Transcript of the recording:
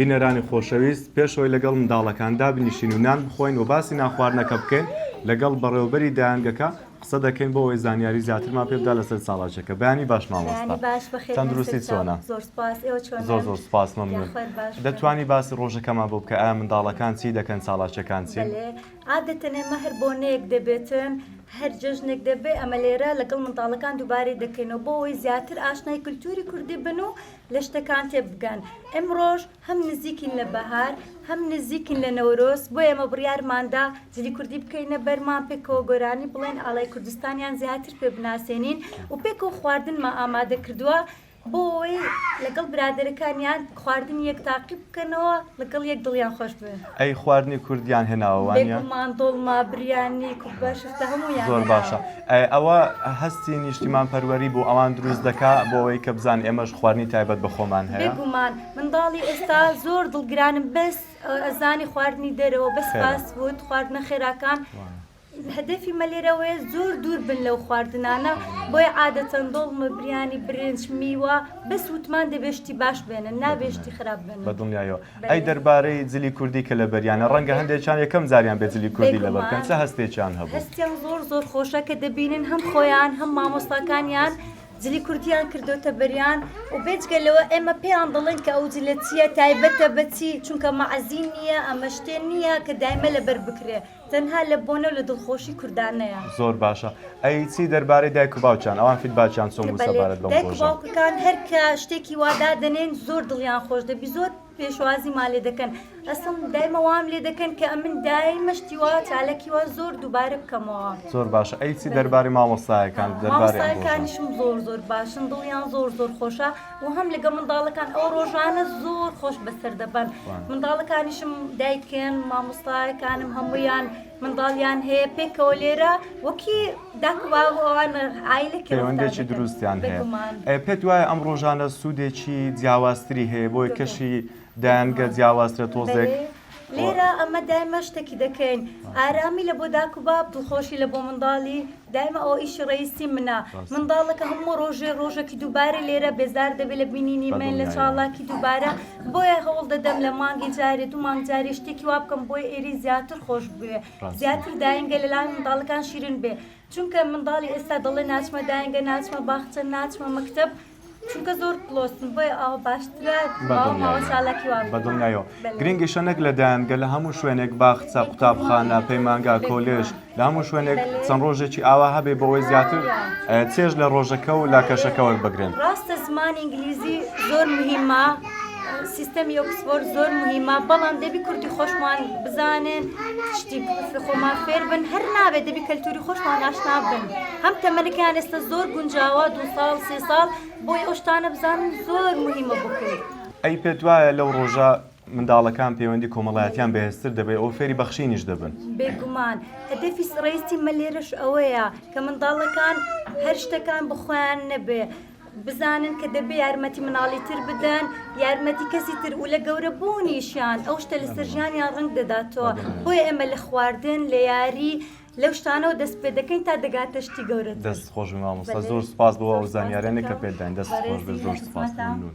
بینەرانی خۆشەویست پێشەوەی لەگەڵ منداڵەکاندا بنیشین و نان بخۆین و باسی ناخواردنەکە بکەین لەگەڵ بەڕێوەبەری دایانگەکە قسە دەکەین بۆ ئەوەی زانیاری زیاترمان پێ بدات لەسەر ساڵاچەکە. بەیانی باش مامۆستا. تەندروستی چۆنە؟ زۆر زۆر سوپاس مەمنون. دەتوانی باسی ڕۆژەکەمان بۆ بکە ئایا منداڵەکان چی دەکەن ساڵاچەکان چی؟ عادەتەن ئێمە هەر بۆنەیەک دەبێتن هەر جژنێک دەبێ ئەمە لێرە لەگەڵ منداڵەکان دووبارەی دەکەینەوە بۆ ئەوەی زیاتر ئاشنای کولتوری کوردی بن و لە شتەکان تێ بگەن. ئەمڕۆژ هەم نزیکین لە بەهار هەم نزیکین لە نەورۆز بۆ ئێمە بڕیارماندا جلی کوردی بکەینە بەرمان پێکەوە گۆرانی بڵێن ئاڵای کوردستانیان زیاتر پێ بناسێنین و پێکەوە خواردنمان ئامادە کردووە بۆ ئەوەی لەگەڵ برادەرەکانیان خواردن یەک تاقی بکەنەوە لەگەڵ یەک دڵیان خۆش بێن. ئەی خواردنی کوردیان هێناوەوانە؟ بێگومان دۆڵما بریانی کوبەشفتە هەموویان. زۆر باشە. ئەوە هەستی نیشتیمان پەروەری بۆ ئەوان دروست دەکا بۆ ئەوەی کە بزان ئێمەش خواردنی تایبەت بە خۆمان هەیە؟ بێگومان منداڵی ئێستا زۆر دڵگرانم بەس ئەزانی خواردنی دەرەوە بەس فاست فود خواردنە خێراکان. هەدەفی مەلێرەوەی زۆر دوور بن لەو خواردنانە بۆیە عادەتەن دۆڵمە بریانی برنج میوە بەس وتمان دەبێشتی باش بێنن نابێشتی خراپ بێنن. بە دڵنیایەوە. ئەی دەربارەی جلی کوردی کە لە بەریانە ڕەنگە هەندێکیان یەکەم جاریان بێ جلی کوردی لەبەر بکەن چه هەستێکیان هەبوو؟ هەستیان زۆر خۆشە کە دەبینن هەم خۆیان هەم مامۆستاکانیان جلی کوردیان کردوتە بەریان و بێجگەلەوە ئێمە پێیان دەڵێن کە ئەو جلە چیە تایبەتە بەچی چونکە مەعزین نییە ئەمە شتێن نییە کە دایمە لەبەر بکرێ تەنها لە بۆنە و لە دڵخۆشی کوردانەیە. زۆر باشە. ئەی چی دەربارەی دایک و باوچان ئەوان فیدباکیان چۆن بوو سەبارەت بەم ڕۆژە؟ دایک و باوکەکان هەر کە شتێکی وادا دەنێن زۆر دڵیان خۆش دەبی زۆر پێشوازیمان لێ دەکەن ئەسڵ دایمە وام لێ دەکەن کە ئەمن دایمە شتی وا چالەکی وا زۆر دووبارە بکەمەوە. زۆر باشە. ئەی چی دەربارەی مامۆستایەکان مامۆستایەکانیشم زۆر باشن دڵیان زۆر خۆشە و هەم لەگە منداڵەکان ئەو ڕۆژانە زۆر خۆش بەسەر دەبن. منداڵەکانیشم دایکن مامۆستایەکانم هەموویان منداڵیان هەیە پێکەوە لێرە وەکی داکوواوان عایلەکە پەیوەندێکی دروستیان هەیە. پێت وایە ئەم ڕۆژانە سوودێکی جیاوازتری هەیە بۆی کەشی دایانگە جیاوازترە تۆزێک؟ لێرە ئەمە دایمە شتێکی دەکەین ئارامی لە بۆ داک و باب دڵخۆشی لە بۆ منداڵی دایمە ئەو ئیشی ڕئیسی منە منداڵەکە هەموو ڕۆژێکی دووبارە لێرە بێزار دەبێت لە بینینی من لە چاڵاکی دووبارە بۆیە هەوڵ دەدەم لە مانگی جارێ دوو مانگ جارێ شتێکی وا بکەم بۆی ئێری زیاتر خۆش بوێ زیاتر دایانگە لە لای منداڵەکان شیرین بێ چونکە منداڵی ئێستا دەڵێ ناچمە دایانگە ناچمە باخچە ناچمە مەکتەب چونکە زۆر پلۆستن بۆیە ئەوە باشترە ماوە چالاکی وا بەدڵنیایەوە. گرنگی شەنێک لە دایانگە لە هەموو شوێنێک باخچە قوتابخانە پەیمانگا کۆلێژ لە هەموو شوێنێک چەند ڕۆژێکی ئاوا هەبێ بەوەی زیاتر چێژ لە ڕۆژەکە و لا کەشەکەوە بگرن. ڕاستە زمانی ئینگلیزی زۆر مهمە سیستەمی ئۆکسفۆرد زۆر مهمە بەڵام دەبی کوردی خۆشمان بزانن شتی خۆمان فێر بن هەر نابێت دەبی کەلتوری خۆشمان ئاشنا بن هەم تەمەنەکەیان ئێستا زۆر گونجاوە 2 ساڵ 3 ساڵ بۆی ئەو شتانە بزانن زۆر مهمە بکەین. ئەی پێت وایە لەو ڕۆژە منداڵەکان پەیوەندی کۆمەڵایەتیان بەهێزتر دەبێت ئەو فێری بەخشینیش دەبن؟ بێگومان هەدەفی ڕئیسی مەلێرەش ئەوەیە کە منداڵەکان هەر شتەکان بخۆیان نەبێ بزانن کە دەبێ یارمەتی مناڵی تر بدەن یارمەتی کەسی تر و لە گەورە بوونیشیان ئەو شتە لەسەر ژیانیان ڕنگ دەداتەوە بۆیە ئێمە لە خواردن لە یاری لەو شتانەوە دەست پێ دەکەین تا دەگاتە شتی گەورەتر. دەست خۆش مامۆستا زۆر سوپاس بۆ ئەو زانیاریانە کە پێداین دەست خۆش بێ زۆر سوپاس مەمنون.